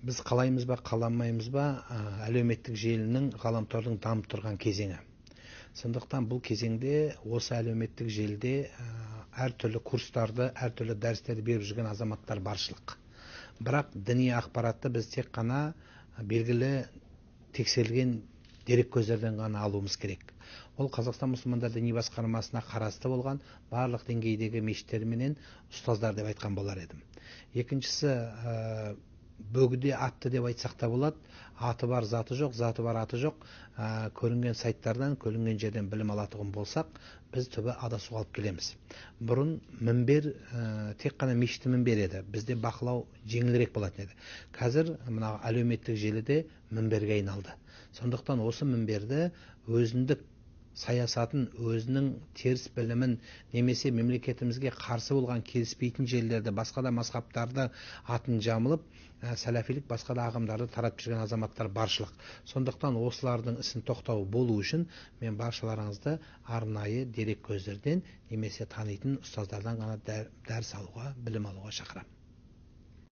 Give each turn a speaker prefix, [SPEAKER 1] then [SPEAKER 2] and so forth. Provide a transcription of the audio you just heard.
[SPEAKER 1] Біз қалаймыз ба, қаламаймыз ба, әлеуметтік желінің ғаламтордың дамып тұрған кезеңі. Сондықтан бұл кезеңде осы әлеуметтік желіде әртүрлі курстарды, әртүрлі дәрістерді беріп жүрген азаматтар баршылық. Бірақ діни ақпаратты біз тек қана белгілі тексерілген дерек көздерден ғана алуымыз керек. Ол Қазақстан мұсылмандар діни басқармасына қарасты болған барлық деңгейдегі мешіттер менен ұстаздар деп айтқан болар едім. Екіншісі, бөгде атты деп айтсақ та болады. Аты бар, заты жоқ, заты бар, аты жоқ. Көрінген сайттардан, көрінген жерден білім алатұғын болсақ, біз түбі адасуға алып келеміз. Бұрын мінбер тек қана мешітті мінбер еді. Бізде бақылау жеңілірек болатын еді. Қазір мына әлеуметтік желіде мінберге айналды. Сондықтан осы мінберді өзіндік саясатын, өзінің теріс білімін, немесе мемлекетімізге қарсы болған келіспейтін жерлерді, басқа да мазхабтарды атын жамылып, сәләфилік басқа да ағымдарды таратып жүрген азаматтар баршылық. Сондықтан осылардың ісін тоқтау болу үшін мен баршаларыңызды арнайы дерек көздерден немесе танитын ұстаздардан ғана дәріс алуға, білім алуға шақырамын.